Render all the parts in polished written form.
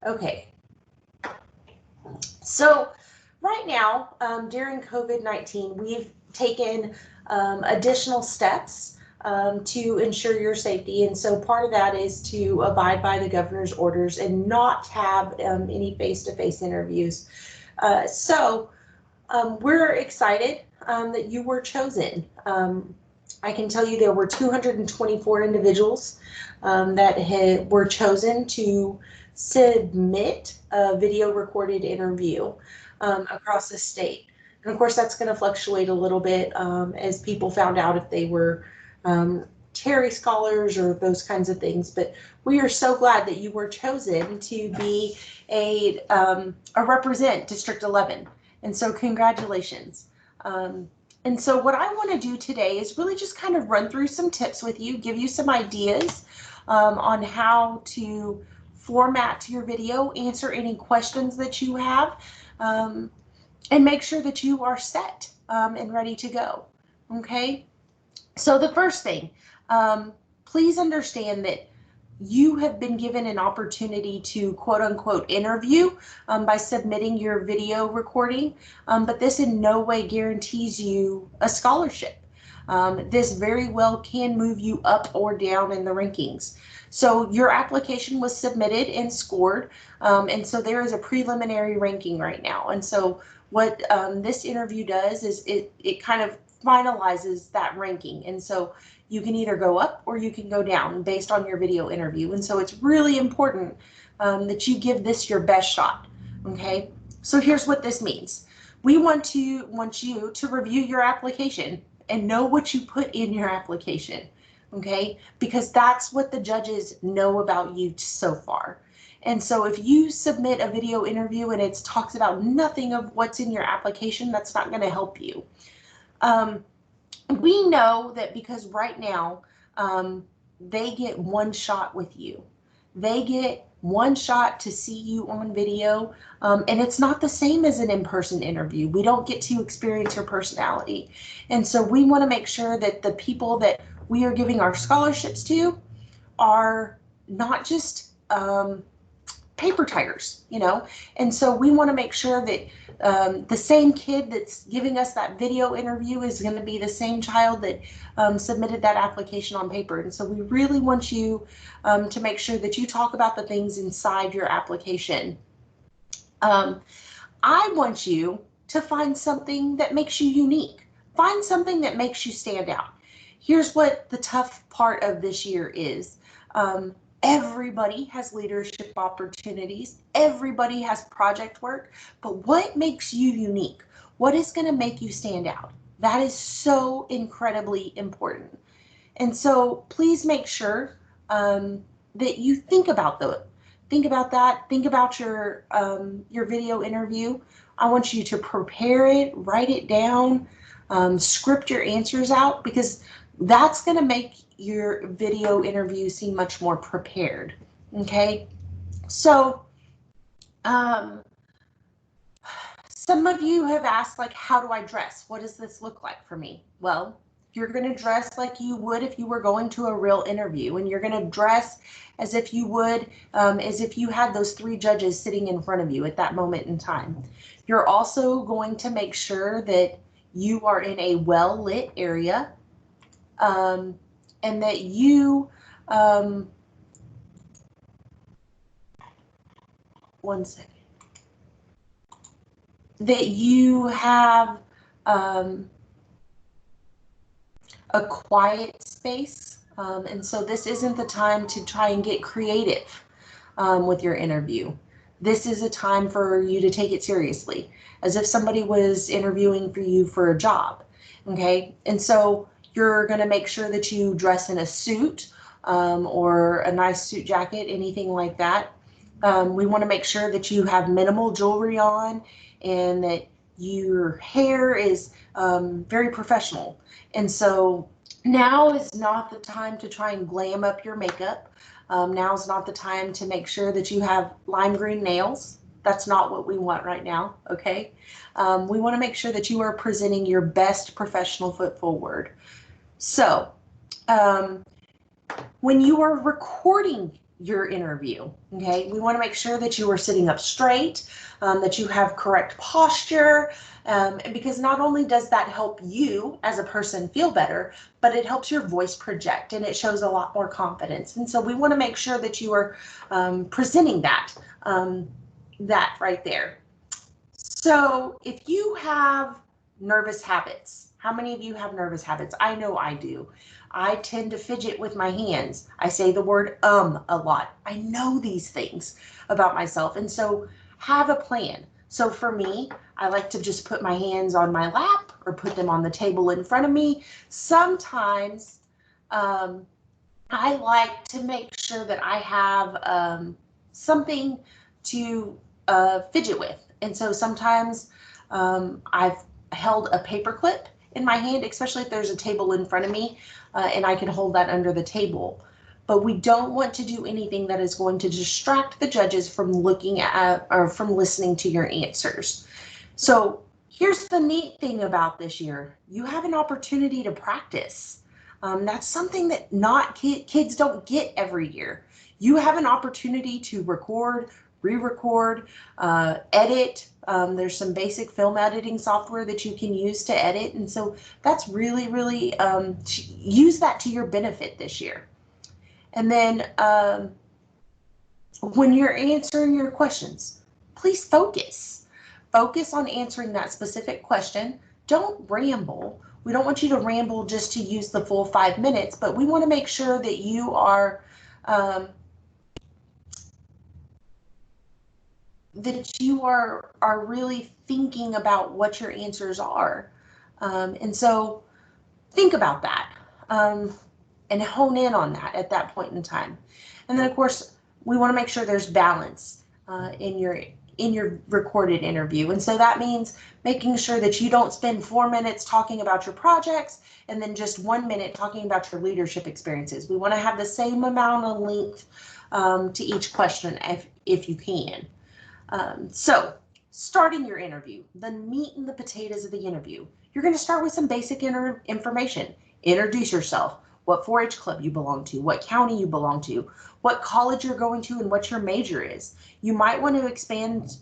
Okay. So right now, during COVID-19, we've taken additional steps to ensure your safety. And so part of that is to abide by the governor's orders and not have any face-to-face interviews. We're excited that you were chosen. I can tell you there were 224 individuals that were chosen to submit a video recorded interview across the state. And of course, that's going to fluctuate a little bit as people found out if they were Terry scholars or those kinds of things. But we are so glad that you were chosen to be a represent District 11. And so congratulations. And so what I want to do today is really just kind of run through some tips with you, give you some ideas on how to format your video, answer any questions that you have, and make sure that you are set and ready to go. Okay, so the first thing, please understand that you have been given an opportunity to quote unquote interview by submitting your video recording, but this in no way guarantees you a scholarship. This very well can move you up or down in the rankings. So your application was submitted and scored, and so there is a preliminary ranking right now. And so what this interview does is it kind of finalizes that ranking. And so you can either go up or you can go down based on your video interview. And so it's really important that you give this your best shot. Okay, so here's what this means. We want you to review your application and know what you put in your application. Okay, because that's what the judges know about you so far. And so if you submit a video interview and it talks about nothing of what's in your application, that's not going to help you. We know that because right now they get one shot with you. They get one shot to see you on video, and it's not the same as an in-person interview. We don't get to experience your personality. And so we want to make sure that the people that we are giving our scholarships to are not just paper tigers, you know. And so we want to make sure that the same kid that's giving us that video interview is going to be the same child that submitted that application on paper. And so we really want you to make sure that you talk about the things inside your application. I want you to find something that makes you unique. Find something that makes you stand out. Here's what the tough part of this year is. Everybody has leadership opportunities. Everybody has project work, but what makes you unique? What is going to make you stand out? That is so incredibly important. And so please make sure that you think about that. Think about your video interview. I want you to prepare it, write it down, script your answers out, because that's going to make your video interview seem much more prepared. Okay, so some of you have asked, like, how do I dress? What does this look like for me? Well, you're going to dress like you would if you were going to a real interview, and you're going to dress as if you would, as if you had those three judges sitting in front of you at that moment in time. You're also going to make sure that you are in a well-lit area, and that you, one second, that you have a quiet space. And so this isn't the time to try and get creative with your interview. This is a time for you to take it seriously, as if somebody was interviewing for you for a job. Okay, and so you're going to make sure that you dress in a suit or a nice suit jacket, anything like that. We want to make sure that you have minimal jewelry on and that your hair is very professional. And so now is not the time to try and glam up your makeup. Now is not the time to make sure that you have lime green nails. That's not what we want right now, okay? We want to make sure that you are presenting your best professional foot forward. So when you are recording your interview. Okay, we want to make sure that you are sitting up straight, that you have correct posture, because not only does that help you as a person feel better, but it helps your voice project and it shows a lot more confidence. And so we want to make sure that you are presenting that right there. So if you have nervous habits, how many of you have nervous habits? I know I do. I tend to fidget with my hands. I say the word a lot. I know these things about myself. And so have a plan. So for me, I like to just put my hands on my lap or put them on the table in front of me. Sometimes I like to make sure that I have something to fidget with. And so sometimes I've held a paper clip in my hand, especially if there's a table in front of me, and I can hold that under the table. But we don't want to do anything that is going to distract the judges from looking at or from listening to your answers. So here's the neat thing about this year. You have an opportunity to practice. That's something that kids don't get every year. You have an opportunity to record, re-record, edit. There's some basic film editing software that you can use to edit. And so that's really, really, use that to your benefit this year. And then when you're answering your questions, please focus. Focus on answering that specific question. Don't ramble. We don't want you to ramble just to use the full 5 minutes, but we want to make sure that you are really thinking about what your answers are. And so think about that and hone in on that at that point in time. And then of course, we want to make sure there's balance in your recorded interview. And so that means making sure that you don't spend 4 minutes talking about your projects and then just 1 minute talking about your leadership experiences. We want to have the same amount of length to each question if you can. So starting your interview, the meat and the potatoes of the interview. You're going to start with some basic information. Introduce yourself, what 4-H club you belong to, what county you belong to, what college you're going to, and what your major is. You might want to expand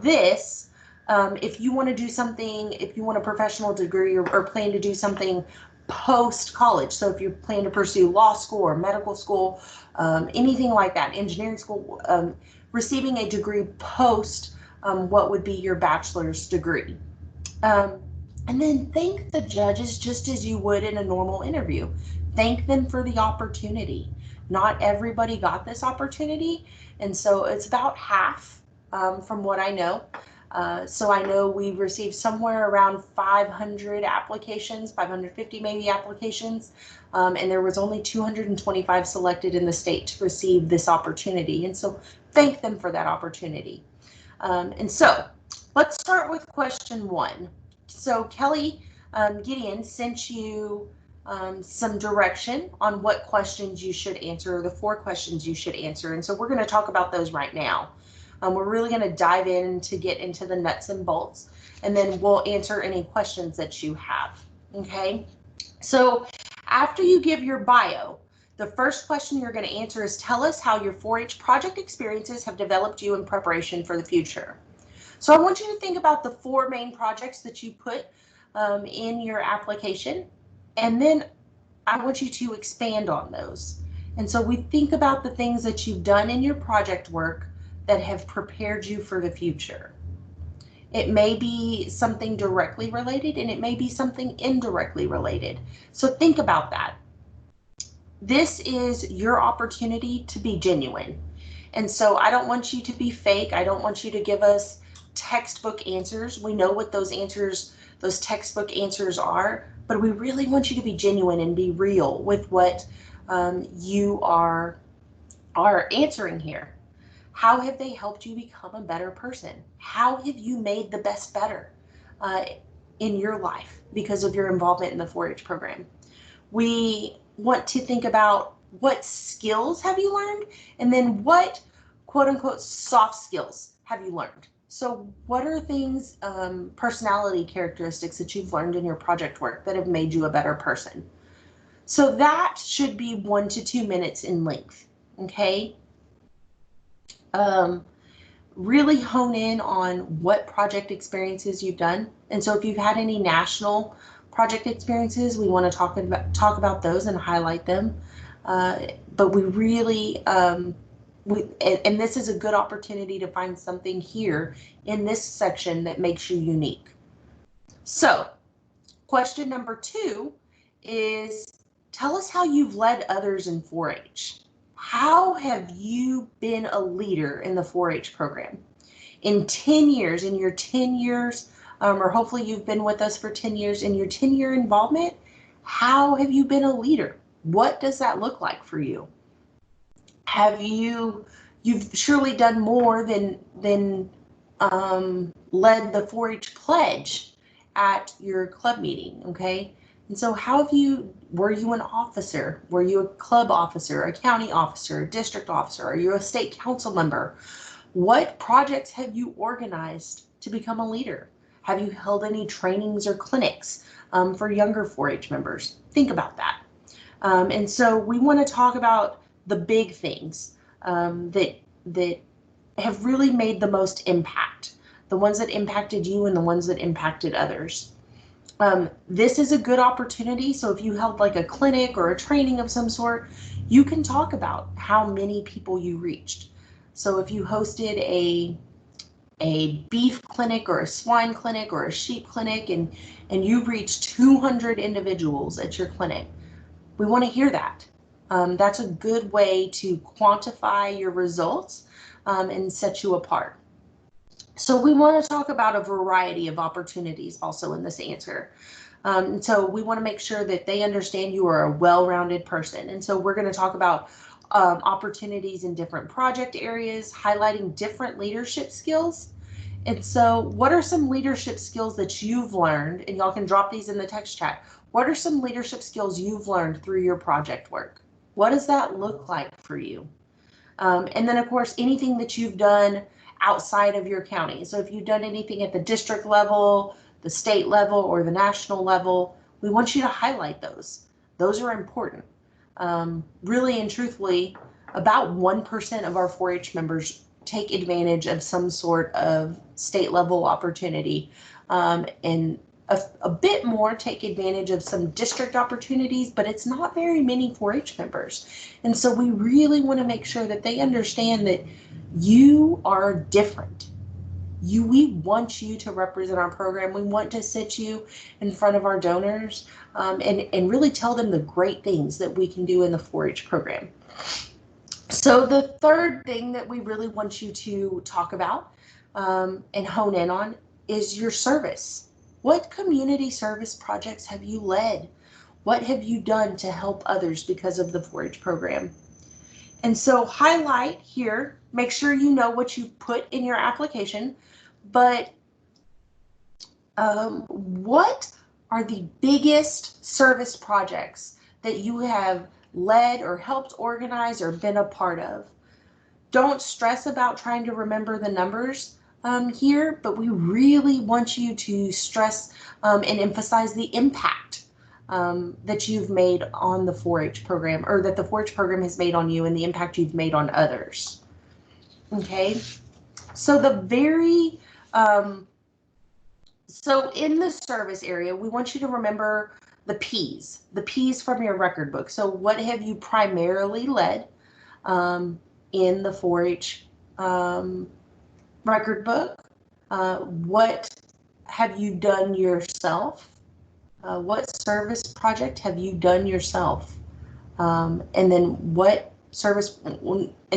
this if you want to do something, if you want a professional degree or plan to do something post-college. So if you plan to pursue law school or medical school, anything like that, engineering school, receiving a degree post what would be your bachelor's degree. And then thank the judges just as you would in a normal interview. Thank them for the opportunity. Not everybody got this opportunity, and so it's about half from what I know. So I know we received somewhere around 500 applications, 550 maybe applications, and there was only 225 selected in the state to receive this opportunity. And so thank them for that opportunity. And so let's start with question 1. So Kelly Gideon sent you some direction on what questions you should answer, the 4 questions you should answer. And so we're going to talk about those right now. We're really going to dive in to get into the nuts and bolts, and then we'll answer any questions that you have. Okay, so after you give your bio, the first question you're going to answer is, tell us how your 4-H project experiences have developed you in preparation for the future. So I want you to think about the 4 main projects that you put in your application, and then I want you to expand on those. And so we think about the things that you've done in your project work that have prepared you for the future. It may be something directly related, and it may be something indirectly related. So think about that. This is your opportunity to be genuine. And so I don't want you to be fake. I don't want you to give us textbook answers. We know what those answers, those textbook answers are, but we really want you to be genuine and be real with what you are answering here. How have they helped you become a better person? How have you made the best better in your life because of your involvement in the 4-H program? We want to think about what skills have you learned, and then what quote unquote soft skills have you learned? So what are things, personality characteristics that you've learned in your project work that have made you a better person? So that should be 1 to 2 minutes in length. okay? Really hone in on what project experiences you've done. And so if you've had any national project experiences, we want to talk about those and highlight them. But we really, and this is a good opportunity to find something here in this section that makes you unique. So question number 2 is, tell us how you've led others in 4-H. How have you been a leader in the 4-H program? In 10 years, in your 10 years, or hopefully you've been with us for 10 years, in your 10-year involvement, how have you been a leader? What does that look like for you? You've surely done more than led the 4-H pledge at your club meeting, okay? And so were you an officer? Were you a club officer, a county officer, a district officer? Are you a state council member? What projects have you organized to become a leader? Have you held any trainings or clinics for younger 4-H members? Think about that. And so we want to talk about the big things that have really made the most impact, the ones that impacted you and the ones that impacted others. This is a good opportunity. So if you held like a clinic or a training of some sort, you can talk about how many people you reached. So if you hosted a beef clinic or a swine clinic or a sheep clinic and you reached 200 individuals at your clinic, we want to hear that. That's a good way to quantify your results and set you apart. So we want to talk about a variety of opportunities also in this answer. So we want to make sure that they understand you are a well-rounded person. And so we're going to talk about opportunities in different project areas, highlighting different leadership skills. And so what are some leadership skills that you've learned? And y'all can drop these in the text chat. What are some leadership skills you've learned through your project work? What does that look like for you? And then of course, anything that you've done outside of your county. So if you've done anything at the district level, the state level, or the national level, we want you to highlight those. Those are important. Really and truthfully, about 1% of our 4-H members take advantage of some sort of state level opportunity, and a bit more take advantage of some district opportunities, but it's not very many 4-H members. And so we really want to make sure that they understand that you are different. We want you to represent our program. We want to sit you in front of our donors and really tell them the great things that we can do in the 4-H program. So the third thing that we really want you to talk about and hone in on is your service. What community service projects have you led? What have you done to help others because of the 4-H program? And so highlight here, make sure you know what you put in your application, but what are the biggest service projects that you have led or helped organize or been a part of? Don't stress about trying to remember the numbers here, but we really want you to stress and emphasize the impact that you've made on the 4-H program, or that the 4-H program has made on you, and the impact you've made on others. Okay, so so in the service area, we want you to remember the P's from your record book. So what have you primarily led in the 4-H record book? What have you done yourself? What service project have you done yourself? And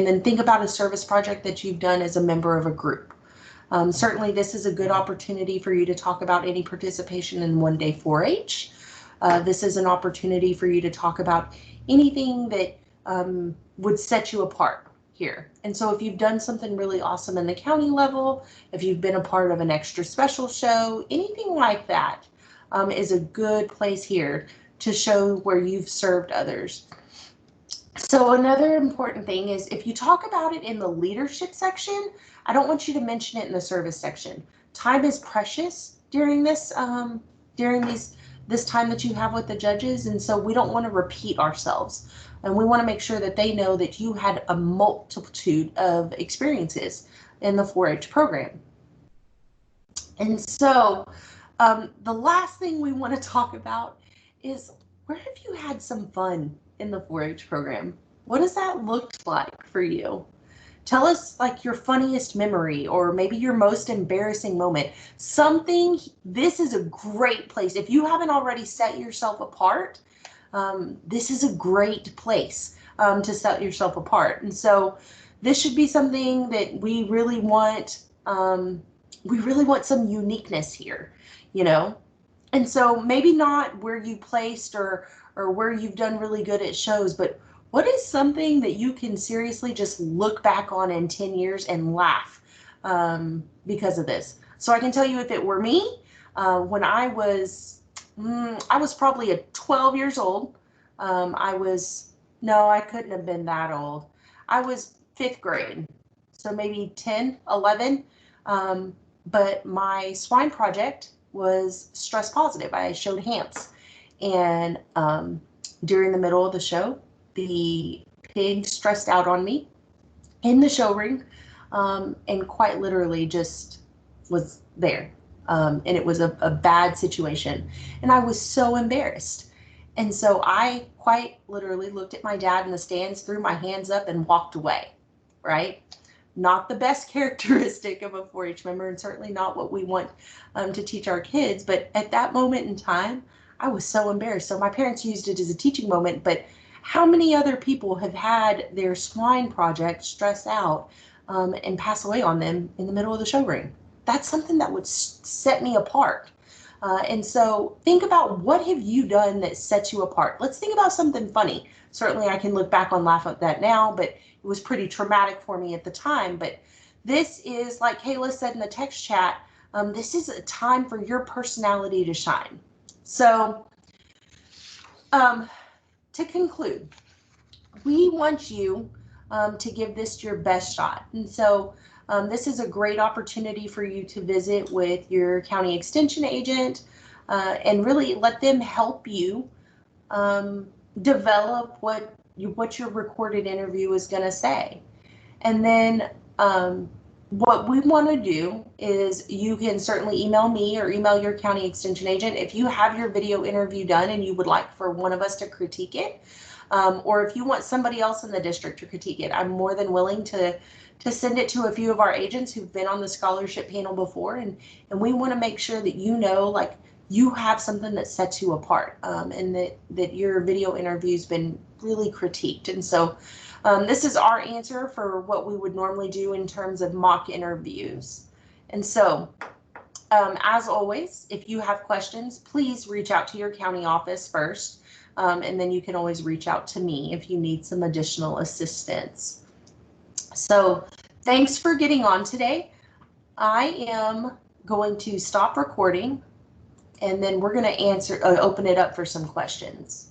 then think about a service project that you've done as a member of a group. Certainly this is a good opportunity for you to talk about any participation in One Day 4-H. This is an opportunity for you to talk about anything that would set you apart here. And so if you've done something really awesome in the county level, if you've been a part of an extra special show, anything like that is a good place here to show where you've served others. So another important thing is, if you talk about it in the leadership section, I don't want you to mention it in the service section. Time is precious during this time that you have with the judges, and so we don't want to repeat ourselves. And we want to make sure that they know that you had a multitude of experiences in the 4-H program. And so the last thing we want to talk about is, where have you had some fun in the 4-H program? What does that look like for you? Tell us like your funniest memory, or maybe your most embarrassing moment. Something, this is a great place. If you haven't already set yourself apart, this is a great place to set yourself apart. And so this should be something that we really want. We really want some uniqueness here, you know? And so maybe not where you placed or where you've done really good at shows, but what is something that you can seriously just look back on in 10 years and laugh because of this? So I can tell you, if it were me, when I was probably 12 years old. No, I couldn't have been that old. I was 5th grade, so maybe 10, 11. But my swine project was stress positive. I showed HAMPs, and during the middle of the show, the pig stressed out on me in the show ring, and quite literally just was there. And it was a bad situation, and I was so embarrassed. And so I quite literally looked at my dad in the stands, threw my hands up, and walked away, right? Not the best characteristic of a 4-H member, and certainly not what we want to teach our kids. But at that moment in time, I was so embarrassed. So my parents used it as a teaching moment, but how many other people have had their swine project stress out and pass away on them in the middle of the show ring? That's something that would set me apart. And so think about, what have you done that sets you apart? Let's think about something funny. Certainly I can look back and laugh at that now, but it was pretty traumatic for me at the time. But this is, like Kayla said in the text chat, this is a time for your personality to shine. So to conclude, we want you to give this your best shot. And so this is a great opportunity for you to visit with your county extension agent and really let them help you develop what your recorded interview is going to say. And then what we want to do is, you can certainly email me or email your county extension agent if you have your video interview done and you would like for one of us to critique it. Or if you want somebody else in the district to critique it, I'm more than willing to send it to a few of our agents who've been on the scholarship panel before. And we want to make sure that you know, like, you have something that sets you apart, and that your video interview's been really critiqued. And so this is our answer for what we would normally do in terms of mock interviews. And so as always, if you have questions, please reach out to your county office first. And then you can always reach out to me if you need some additional assistance. So thanks for getting on today. I am going to stop recording, and then we're going to open it up for some questions.